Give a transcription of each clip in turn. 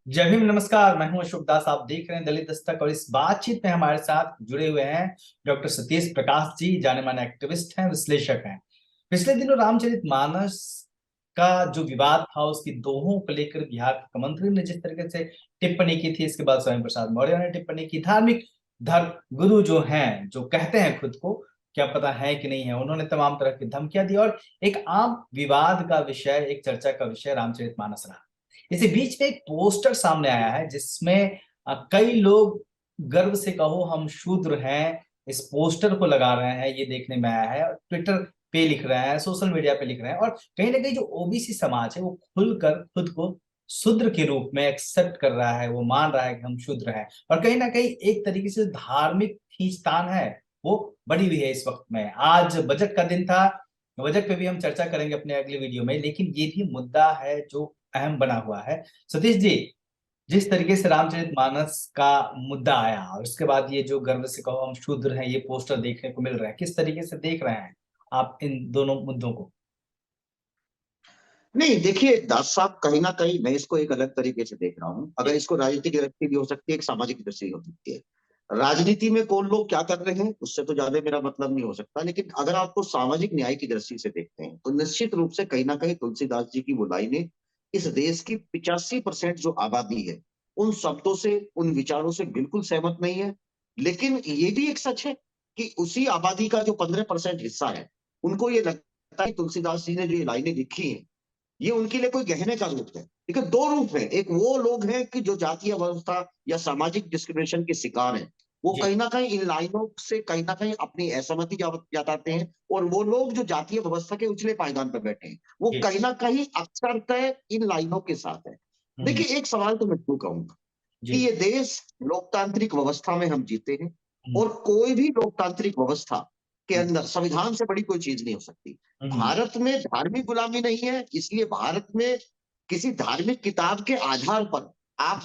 जय भीम, नमस्कार। मैं हूं अशोक दास। आप देख रहे हैं दलित दस्तक और इस बातचीत में हमारे साथ जुड़े हुए हैं डॉक्टर सतीश प्रकाश जी। जाने माने एक्टिविस्ट हैं, विश्लेषक हैं। पिछले दिनों रामचरितमानस का जो विवाद था, उसकी दोहों को लेकर बिहार के मुख्यमंत्री ने जिस तरीके से टिप्पणी की थी, इसके बाद स्वयं प्रसाद मौर्य ने टिप्पणी की। धार्मिक धर्म गुरु जो हैं, जो कहते हैं खुद को, क्या पता है कि नहीं है, उन्होंने तमाम तरह की धमकियां दी और एक आम विवाद का विषय, एक चर्चा का विषय रामचरितमानस रहा। इसी बीच में एक पोस्टर सामने आया है जिसमें कई लोग गर्व से कहो हम शूद्र हैं इस पोस्टर को लगा रहे हैं। ये देखने में आया है, ट्विटर पे लिख रहे हैं, सोशल मीडिया पे लिख रहे हैं, और कहीं ना कहीं जो ओबीसी समाज है वो खुलकर खुद को शूद्र के रूप में एक्सेप्ट कर रहा है। वो मान रहा है कि हम शूद्र हैं, और कहीं ना कहीं एक तरीके से धार्मिक खींचतान है वो बड़ी हुई है इस वक्त में। आज बजट का दिन था, बजट पे भी हम चर्चा करेंगे अपने अगली वीडियो में, लेकिन ये भी मुद्दा है जो अहम बना हुआ है। सतीश जी, जिस तरीके से रामचरितमानस का मुद्दा आया और उसके बाद ये जो गर्व से कहो हम शूद्र हैं, ये पोस्टर देखने को मिल रहा है, किस तरीके से देख रहे हैं आप इन दोनों मुद्दों को? नहीं, देखिए दास साहब, कहीं ना कहीं मैं इसको एक अलग तरीके से देख रहा हूँ। अगर इसको राजनीतिक दृष्टि भी हो सकती है, एक सामाजिक दृष्टि हो सकती है। राजनीति में कौन लोग क्या कर रहे हैं उससे तो ज्यादा मेरा मतलब नहीं हो सकता, लेकिन अगर आपको सामाजिक न्याय की दृष्टि से देखते हैं तो निश्चित रूप से कहीं ना कहीं तुलसीदास जी की वो लाइनें इस देश की 85% जो आबादी है उन शब्दों से, उन विचारों से बिल्कुल सहमत नहीं है। लेकिन ये भी एक सच है कि उसी आबादी का जो 15% हिस्सा है, उनको ये लगता है कि तुलसीदास जी ने जो ये लाइनें लिखी हैं ये उनके लिए कोई गहने का रूप है। देखिए, दो रूप है। एक वो लोग हैं कि जो जातीय व्यवस्था या सामाजिक डिस्क्रिमिनेशन के शिकार हैं, वो जी। कहीं ना कहीं इन लाइनों से कहीं ना कहीं अपनी असहमति जताते हैं। और वो लोग जो जातीय व्यवस्था के उछले पायदान पर बैठे हैं, वो जी। कहीं ना कहीं अक्सर तय इन लाइनों के साथ है। हम्म। देखिए, एक सवाल तो मैं क्यों कहूंगा कि जी। ये देश लोकतांत्रिक व्यवस्था में हम जीते हैं, हम्म। और कोई भी लोकतांत्रिक व्यवस्था के हम्म। अंदर संविधान से बड़ी कोई चीज नहीं हो सकती। हम्म। भारत में धार्मिक गुलामी नहीं है, इसलिए भारत में किसी धार्मिक किताब के आधार पर आप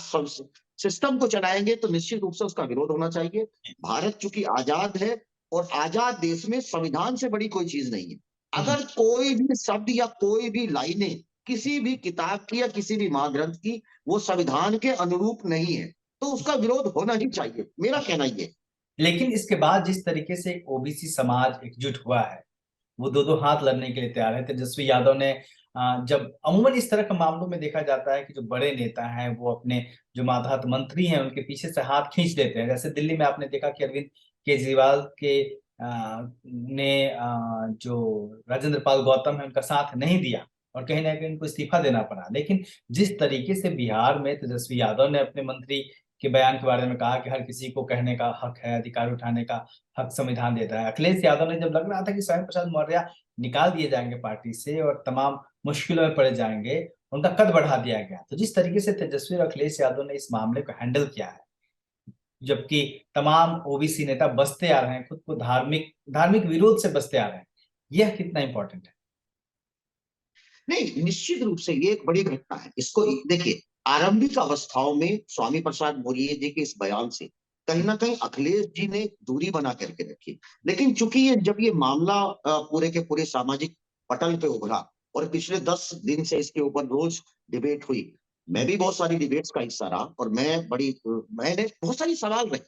सिस्टम को चलाएंगे तो निश्चित रूप से उसका विरोध होना चाहिए। भारत चूंकि आजाद है, और आजाद देश में संविधान से बड़ी कोई चीज नहीं है। हम्म। अगर कोई भी शब्द या कोई भी लाइनें किसी भी किताब की या किसी भी महाग्रंथ की वो संविधान के अनुरूप नहीं है, तो उसका विरोध होना ही चाहिए, मेरा कहना ये है। लेकिन इसके बाद जिस तरीके से ओबीसी समाज एकजुट हुआ है, वो दो दो हाथ लड़ने के लिए तैयार है। तेजस्वी यादव ने जब अमूमन इस तरह के मामलों में देखा जाता है कि जो बड़े नेता हैं वो अपने जो मातहत मंत्री हैं उनके पीछे से हाथ खींच लेते हैं। जैसे दिल्ली में आपने देखा कि अरविंद केजरीवाल के जो राजेंद्र पाल गौतम है उनका साथ नहीं दिया और कहीं ना कहीं उनको इस्तीफा देना पड़ा। लेकिन जिस तरीके से बिहार में तेजस्वी यादव ने अपने मंत्री के बयान के बारे में कहा कि हर किसी को कहने का हक है, अधिकार उठाने का हक संविधान देता है। अखिलेश यादव ने जब लग रहा था कि स्वयं प्रसाद मौर्य निकाल दिए जाएंगे पार्टी से और तमाम मुश्किलों में पड़े जाएंगे, उनका कद बढ़ा दिया गया। तो जिस तरीके से तेजस्वी और अखिलेश यादव ने इस मामले को हैंडल किया है, जबकि तमाम ओबीसी नेता बसते आ रहे हैं, खुद को धार्मिक धार्मिक विरोध से बसते आ रहे हैं, यह कितना इंपॉर्टेंट है? नहीं, निश्चित रूप से ये एक बड़ी घटना है। इसको देखिए, आरंभिक अवस्थाओं में स्वामी प्रसाद मौर्य जी के इस बयान से कहीं ना कहीं अखिलेश जी ने दूरी बना करके रखी। लेकिन चूंकि ये जब ये मामला पूरे के पूरे सामाजिक पटल पे उभरा, और पिछले 10 दिन से इसके ऊपर रोज डिबेट हुई, मैं भी बहुत सारी डिबेट्स का हिस्सा रहा, और मैंने बहुत सारी सवाल रहे।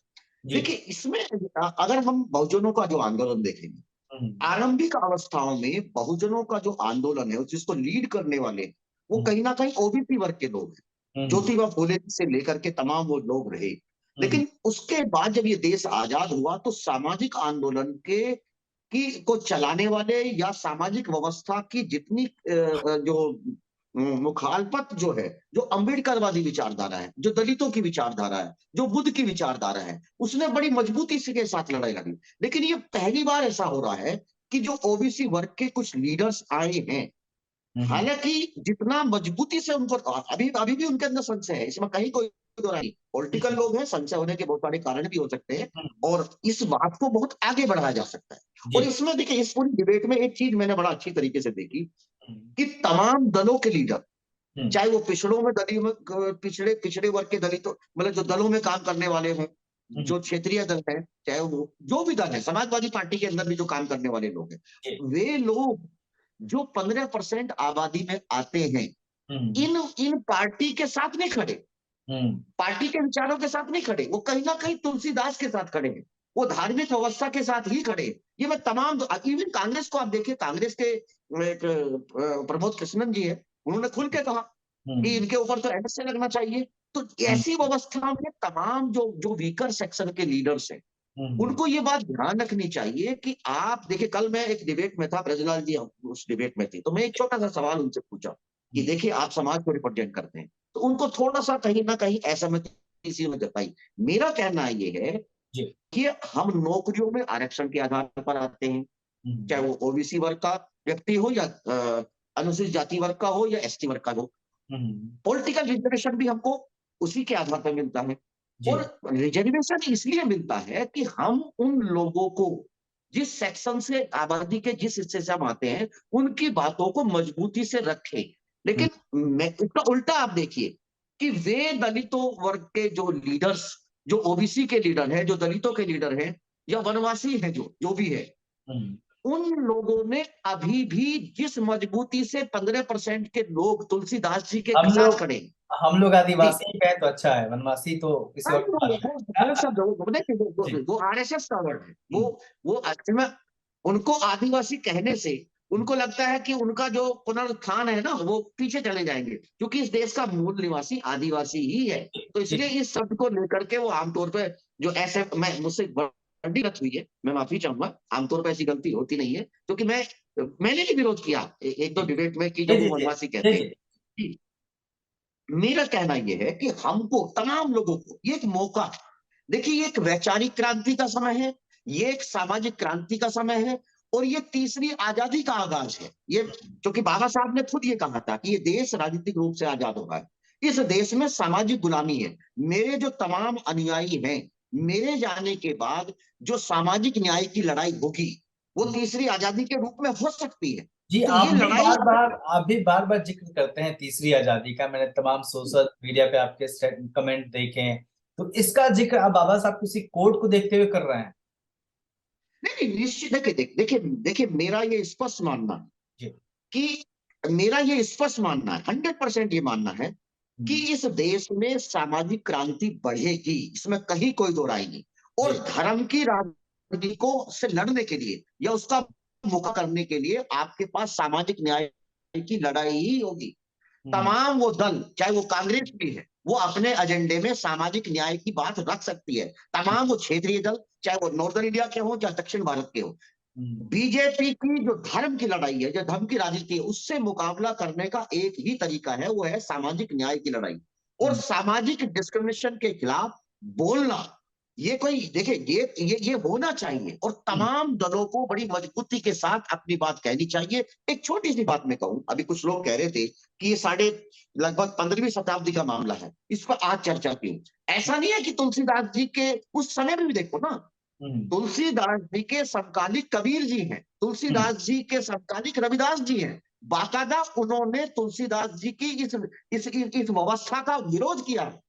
जी। देखिए, इसमें अगर हम बहुजनों का जो आंदोलन देखेंगे, हम्म। आरंभिक अवस्थाओं में बहुजनों का जो आंदोलन है, जिसको लीड करने वाले, वो हम्म। कहीं ना कहीं ओबीसी वर्ग के लोग हैं। हम्म। ज्योतिबा फूले से लेकर के तमाम वो लोग रहे। हम्म। लेकिन उसके बाद जब ये देश आजाद हुआ तो सामाजिक आंदोलन के की को चलाने वाले या सामाजिक व्यवस्था की जितनी जो मुखालफत जो है, जो अम्बेडकरवादी विचारधारा है, जो दलितों की विचारधारा है, जो बुद्ध की विचारधारा है, उसने बड़ी मजबूती से के साथ लड़ाई लड़ी। लेकिन ये पहली बार ऐसा हो रहा है कि जो ओबीसी वर्ग के कुछ लीडर्स आए हैं, हम्म। हालांकि जितना मजबूती से उनको, अभी अभी भी उनके अंदर संशय है, इसमें कहीं कोई दो राय नहीं। पॉलिटिकल लोग हैं, संशय होने के बहुत सारे कारण भी हो सकते हैं, हम्म। और इस बात को बहुत आगे बढ़ाया जा सकता है। और जी। इसमें देखिए, इस पूरी डिबेट में एक चीज मैंने बड़ा अच्छी तरीके से देखी हम्म। कि तमाम दलों के लीडर, हम्म। चाहे वो पिछड़ों में दलित में, पिछड़े पिछड़े वर्ग के दलितों, मतलब जो दलों में काम करने वाले हैं, हम्म। जो क्षेत्रीय दल है, चाहे वो जो भी दल है, समाजवादी पार्टी के अंदर भी जो काम करने वाले लोग हैं, जी। वे लोग जो 15% आबादी में आते हैं, हम्म। इन इन पार्टी के साथ नहीं खड़े। पार्टी के विचारों के साथ नहीं खड़े, वो कहीं ना कहीं तुलसीदास के साथ खड़े हैं, वो धार्मिक व्यवस्था के साथ ही खड़े हैं। ये मैं तमाम, इवन कांग्रेस को आप देखिए, कांग्रेस के एक प्रमोद कृष्णन जी है, उन्होंने खुल के कहा कि इनके ऊपर तो एमएसए लगना चाहिए। तो ऐसी व्यवस्था में तमाम जो जो वीकर सेक्शन के लीडर्स हैं, उनको ये बात ध्यान रखनी चाहिए कि आप देखिए, कल मैं एक डिबेट में था, ब्रजलाल जी उस डिबेट में थी, तो मैं एक छोटा सा सवाल उनसे पूछा कि देखिए आप समाज को रिप्रेजेंट करते हैं, तो उनको थोड़ा सा कहीं ना कहीं असहमति में जताई। मेरा कहना ये है कि हम नौकरियों में आरक्षण के आधार पर आते हैं, चाहे वो ओबीसी वर्ग का व्यक्ति हो या अनुसूचित जाति वर्ग का हो या एसटी वर्ग का हो। पॉलिटिकल रिजर्वेशन भी हमको उसी के आधार पर मिलता है, और रिजर्वेशन इसलिए मिलता है कि हम उन लोगों को, जिस सेक्शन से, आबादी के जिस हिस्से से हम आते हैं, उनकी बातों को मजबूती से रखें। लेकिन मैं इसका उल्टा आप देखिए कि वे दलितों वर्ग के जो लीडर्स, जो ओबीसी के लीडर हैं, जो दलितों के लीडर हैं, या वनवासी हैं, जो भी है, उन लोगों ने अभी भी जिस मजबूती से 15% के लोग तुलसीदास जी के साथ खड़े हैं। हम लोग आदिवासी पे तो अच्छा है, वनवासी तो किसी और को वो आरएसएस का वर्ड है, वो असल में उनको आदिवासी कहने से उनको लगता है कि उनका जो पुनरुत्थान है ना, वो पीछे चले जाएंगे, क्योंकि इस देश का मूल निवासी आदिवासी ही है। तो इसलिए इस शब्द को लेकर के वो आमतौर पर, जो ऐसे, मैं मुझसे बड़ी गलती हुई है, मैं माफी चाहूंगा, आमतौर पर ऐसी गलती होती नहीं है, क्योंकि मैंने भी विरोध किया एक दो डिबेट में कि जब वो वनवासी कहते हैं। मेरा कहना यह है कि हमको, तमाम लोगों को, ये एक मौका, देखिए ये एक वैचारिक क्रांति का समय है, ये एक सामाजिक क्रांति का समय है, और ये तीसरी आजादी का आगाज है। ये, क्योंकि बाबा साहब ने खुद ये कहा था कि ये देश राजनीतिक रूप से आजाद होगा है, इस देश में सामाजिक गुलामी है। मेरे जो तमाम अनुयायी हैं, मेरे जाने के बाद जो सामाजिक न्याय की लड़ाई होगी, वो तीसरी आजादी के रूप में हो सकती है। जी, तो आप ये भी लड़ाई, बार बार जिक्र करते हैं तीसरी आजादी का। मैंने तमाम सोशल मीडिया पे आपके कमेंट देखे हैं, तो इसका जिक्र अब बाबा साहब किसी कोर्ट को देखते हुए कर रहे हैं? नहीं नहीं, निश्चित, देखिए देखिए देखिए, मेरा ये स्पष्ट मानना है कि, मेरा ये स्पष्ट मानना है, 100% ये मानना है कि इस देश में सामाजिक क्रांति बढ़ेगी, इसमें कहीं कोई दो राय नहीं। और धर्म की राजनीति को से लड़ने के लिए या उसका मुकाबला करने के लिए आपके पास सामाजिक न्याय की लड़ाई ही होगी। तमाम वो दल, चाहे वो कांग्रेस भी है, वो अपने एजेंडे में सामाजिक न्याय की बात रख सकती है। तमाम वो क्षेत्रीय दल, चाहे वो नॉर्दर्न इंडिया के हो चाहे दक्षिण भारत के हो, बीजेपी की जो धर्म की लड़ाई है, जो धर्म की राजनीति है, उससे मुकाबला करने का एक ही तरीका है, वो है सामाजिक न्याय की लड़ाई। और सामाजिक डिस्क्रिमिनेशन के खिलाफ बोलना, ये कोई, देखिए ये होना चाहिए, और तमाम दलों को बड़ी मजबूती के साथ अपनी बात कहनी चाहिए। एक छोटी सी बात मैं कहूं, अभी कुछ लोग कह रहे थे कि ये लगभग 15वीं शताब्दी का मामला है, इस पर आज चर्चा क्यों? ऐसा नहीं है कि तुलसीदास जी के उस समय में भी देखो ना, तुलसीदास जी के समकालिक कबीर जी हैं, तुलसीदास जी के समकालिक रविदास जी हैं, बाकायदा उन्होंने तुलसीदास जी की इस व्यवस्था का विरोध किया है।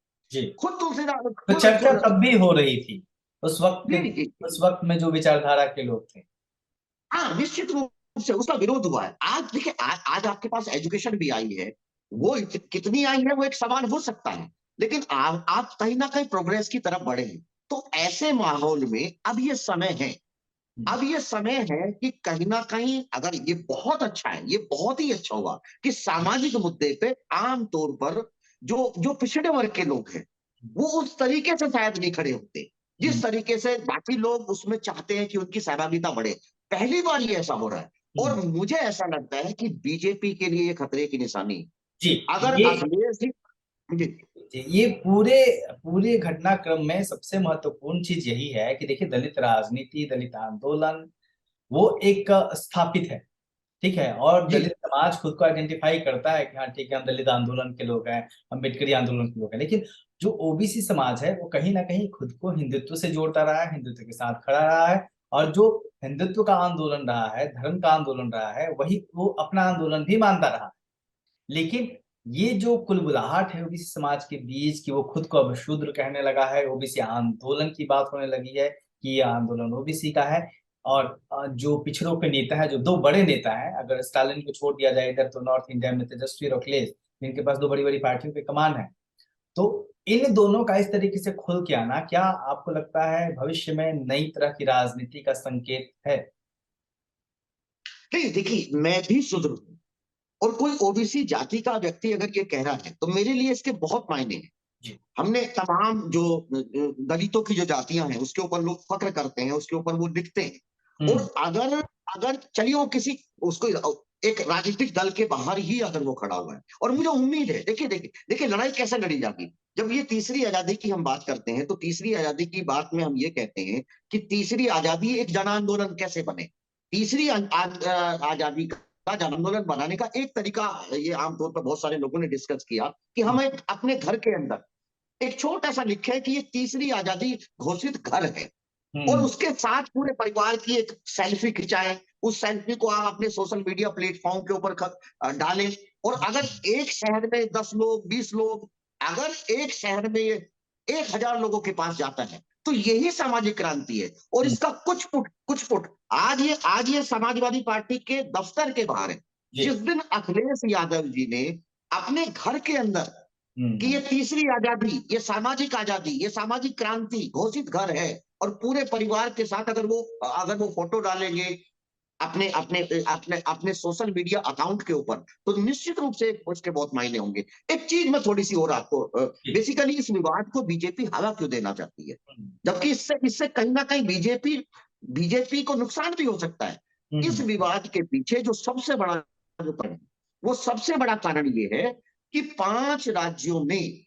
खुद तुलसीदास, तो चर्चा तब भी हो रही थी उस वक्त के, जी, उस वक्त में जो विचारधारा के लोग थे। हाँ, निश्चित रूप से उसका विरोध हुआ है। आज देखिए, आज आपके पास एजुकेशन भी आई है, वो कितनी आई है वो एक सवाल हो सकता है, लेकिन आप कहीं ना कहीं प्रोग्रेस की तरफ बढ़े हैं। तो ऐसे माहौल में अब ये समय है, अब ये समय है कि कहीं ना कहीं, अगर ये बहुत अच्छा है, ये बहुत ही अच्छा हुआ कि सामाजिक मुद्दे पे आमतौर पर जो जो पिछड़े वर्ग के लोग हैं, वो उस तरीके से शायद नहीं खड़े होते जिस तरीके से बाकी लोग उसमें चाहते हैं कि उनकी सहभागिता बढ़े। पहली बार ये ऐसा हो रहा है, और मुझे ऐसा लगता है कि बीजेपी के लिए ये खतरे की निशानी। जी, अगर ये अखिलेश जी, ये पूरे पूरे घटनाक्रम में सबसे महत्वपूर्ण चीज यही है कि देखिए, दलित राजनीति, दलित आंदोलन वो एक स्थापित है, ठीक है, और जी, दलित समाज खुद को आइडेंटिफाई करता है कि हाँ ठीक है, हम दलित आंदोलन के लोग हैं, अम्बेडकरी आंदोलन के लोग हैं। लेकिन जो ओबीसी समाज है वो कहीं ना कहीं खुद को हिंदुत्व से जोड़ता रहा है, हिंदुत्व के साथ खड़ा रहा है, और जो हिंदुत्व का आंदोलन रहा है, धर्म का आंदोलन रहा है, वही वो अपना आंदोलन भी मानता रहा। लेकिन ये जो कुलबुलाहट है ओबीसी समाज के बीच कि वो खुद को अब शूद्र कहने लगा है, ओबीसी आंदोलन की बात होने लगी है कि ये आंदोलन ओबीसी का है, और जो पिछड़ों के नेता है, जो दो बड़े नेता हैं, अगर स्टालिन को छोड़ दिया जाए इधर, तो नॉर्थ इंडिया में तेजस्वी और अखिलेश, जिनके पास दो बड़ी बड़ी पार्टियों पे कमान है, तो इन दोनों का इस तरीके से खुल के आना, क्या आपको लगता है भविष्य में नई तरह की राजनीति का संकेत है? नहीं, देखिए, मैं भी शुद्र हूं, और कोई ओबीसी जाति का व्यक्ति अगर ये कह रहा है तो मेरे लिए इसके बहुत मायने हैं। जी। हमने तमाम जो दलितों की जो जातियां हैं उसके ऊपर लोग फक्र करते हैं, उसके ऊपर वो लिखते हैं। और अगर अगर चलिए वो किसी उसको एक राजनीतिक दल के बाहर ही अगर वो खड़ा हुआ है, और मुझे उम्मीद है, देखिए देखिए देखिए लड़ाई कैसे लड़ी जाती। जब ये तीसरी आजादी की हम बात करते हैं तो तीसरी आजादी की बात में हम ये कहते हैं कि तीसरी आजादी एक जन आंदोलन कैसे बने। तीसरी आजादी का जन आंदोलन बनाने का एक तरीका, ये आमतौर पर बहुत सारे लोगों ने डिस्कस किया कि हम एक अपने घर के अंदर एक छोटा सा लिखे कि ये तीसरी आजादी घोषित घर है, और हम्म। उसके साथ पूरे परिवार की एक सेल्फी खिंचाएं। उस सेल्फी को आप अपने सोशल मीडिया प्लेटफॉर्म के ऊपर डालें। और अगर एक शहर में 10 लोग, 20 लोग, अगर एक शहर में 1,000 लोगों के पास जाता है तो यही सामाजिक क्रांति है। और इसका कुछ फुट आज ये समाजवादी पार्टी के दफ्तर के बाहर है। जी। जिस दिन अखिलेश यादव जी ने अपने घर के अंदर कि ये तीसरी आजादी, ये सामाजिक आजादी, ये सामाजिक क्रांति घोषित घर है, और पूरे परिवार के साथ अगर वो फोटो डालेंगे अपने अपने अपने अपने सोशल मीडिया अकाउंट के ऊपर, तो निश्चित रूप से उसके बहुत मायने होंगे। एक चीज मैं थोड़ी सी और आपको, जी। बेसिकली इस विवाद को बीजेपी हवा क्यों देना चाहती है, जबकि इससे इससे कहीं ना कहीं बीजेपी बीजेपी को नुकसान भी हो सकता है। इस हम्म। विवाद के पीछे जो सबसे बड़ा जो कारण है, वो सबसे बड़ा कारण ये है कि 5 राज्यों में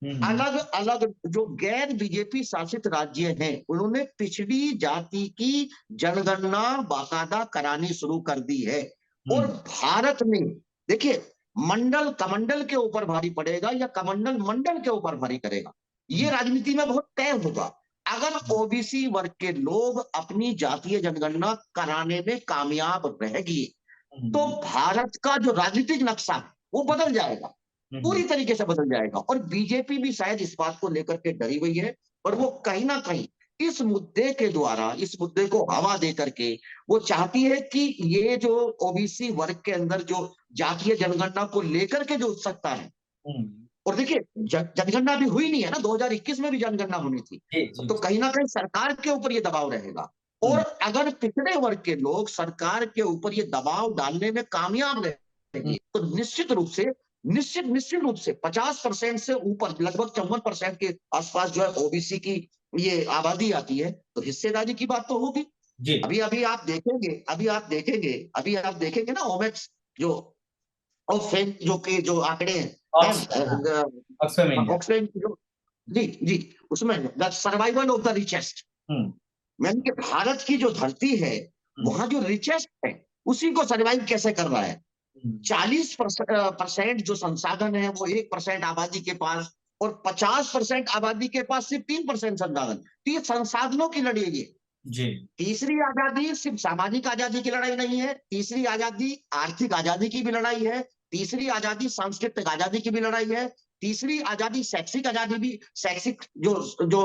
हम्म। अलग अलग जो गैर बीजेपी शासित राज्य हैं उन्होंने पिछड़ी जाति की जनगणना बाकायदा करानी शुरू कर दी है। और हम्म। भारत में देखिए, मंडल कमंडल के ऊपर भारी पड़ेगा या कमंडल मंडल के ऊपर भारी करेगा, ये राजनीति में बहुत तय होगा। अगर ओबीसी वर्ग के लोग अपनी जातीय जनगणना कराने में कामयाब रह गए तो हम्म। भारत का जो राजनीतिक नक्शा है वो बदल जाएगा, पूरी तरीके से बदल जाएगा। और बीजेपी भी शायद इस बात को लेकर के डरी हुई है, और वो कहीं ना कहीं इस मुद्दे के द्वारा, इस मुद्दे को हवा दे करके वो चाहती है कि ये जो ओबीसी वर्ग के अंदर जो जातीय जनगणना को लेकर के जो उत्सुकता है, हम्म। और देखिए जनगणना भी हुई नहीं है ना, 2021 में भी जनगणना होनी थी, जी जी तो जी। कहीं ना कहीं सरकार के ऊपर ये दबाव रहेगा। और हम्म। अगर पिछड़े वर्ग के लोग सरकार के ऊपर ये दबाव डालने में कामयाब हम्म। रहेंगे तो निश्चित रूप से 50% से ऊपर, लगभग 54% के आसपास जो है ओबीसी की ये आबादी आती है, तो हिस्सेदारी की बात तो होगी। जी। अभी आप देखेंगे ना, ओमेक्स जो ऑक्सफैम जो आंकड़े हाँ, हैं, ऑक्सफैम इंडिया। ऑक्सफैम जो, जी जी, उसमें the survival of the richest, hmm. यानी कि भारत की जो धरती है हम्म। वहां जो रिचेस्ट है उसी को सर्वाइव कैसे कर रहा है। हम्म। 40% जो संसाधन है वो 1% आबादी के पास, और 50% आबादी के पास सिर्फ 3% संसाधन। तो ये संसाधनों की लड़ाई है ये। जी। तीसरी आजादी सिर्फ सामाजिक आजादी की लड़ाई नहीं है, तीसरी आजादी आर्थिक आजादी की भी लड़ाई है, तीसरी आजादी सांस्कृतिक आजादी की भी लड़ाई है, तीसरी आजादी शैक्षिक आजादी भी, शैक्षिक जो जो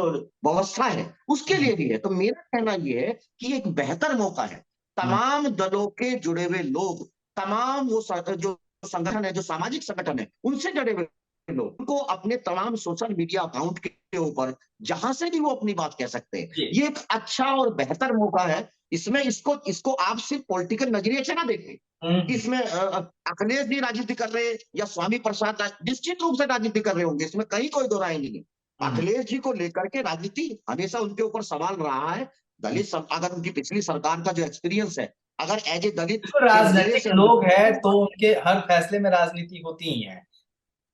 व्यवस्था है उसके हम्म। लिए भी है। तो मेरा कहना यह है कि एक बेहतर मौका है, हम्म। तमाम दलों के जुड़े हुए लोग, तमाम जो संगठन है, जो सामाजिक संगठन है, उनसे जुड़े हुए लोग, उनको अपने तमाम सोशल मीडिया अकाउंट के ऊपर जहां से भी वो अपनी बात कह सकते हैं, जी। ये एक अच्छा और बेहतर मौका है। इसमें इसको इसको आप सिर्फ पॉलिटिकल नजरिए से ना देखें कि हम्म। इसमें अखिलेश जी राजनीति कर रहे हैं या स्वामी प्रसाद निश्चित रूप से राजनीति कर रहे होंगे, इसमें कहीं कोई दो राय नहीं है। हम्म। अखिलेश जी को लेकर के राजनीति हमेशा उनके ऊपर सवाल रहा है। अगर उनकी पिछली सरकार का जो एक्सपीरियंस है, अगर एज ए दलित तो के नजरिए राजनीतिक से हम लोग हैं इसको, तो उनके हर फैसले में राजनीति होती ही है।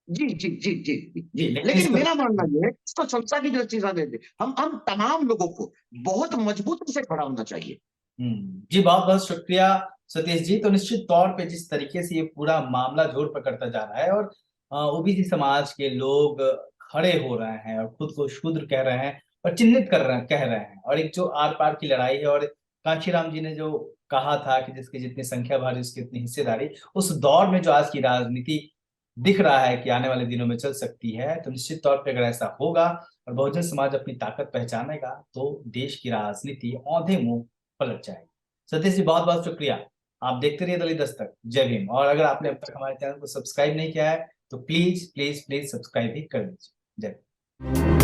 जी जी जी जी जी जी, जी, लेकिन लेकिन इसके मेरा मानना यह है इसको संस्था की दृष्टि से देते हम तमाम लोगों को बहुत मजबूती से खड़ा होना चाहिए। जी, बहुत बहुत शुक्रिया सतीश जी। तो निश्चित तौर पे जिस तरीके से ये पूरा मामला जोर पकड़ता जा रहा है, और ओबीसी समाज के लोग खड़े हो रहे हैं और खुद को शूद्र कह रहे हैं और चिन्हित कह रहे हैं, और एक जो आर पार की लड़ाई है, और कांशीराम जी ने जो कहा था कि जिसकी जितनी संख्या भारी उसकी उतनी हिस्सेदारी, उस दौर में जो आज की राजनीति दिख रहा है कि आने वाले दिनों में चल सकती है, तो निश्चित तौर पे अगर ऐसा होगा और बहुजन समाज अपनी ताकत पहचानेगा तो देश की राजनीति औंधे मुंह पलट जाएगी। सतीश जी, बहुत बहुत शुक्रिया। आप देखते रहिए दलित दस्तक। जय भीम। और अगर आपने अब तक हमारे चैनल को सब्सक्राइब नहीं किया है तो प्लीज प्लीज प्लीज सब्सक्राइब भी कर दीजिए। जय। है।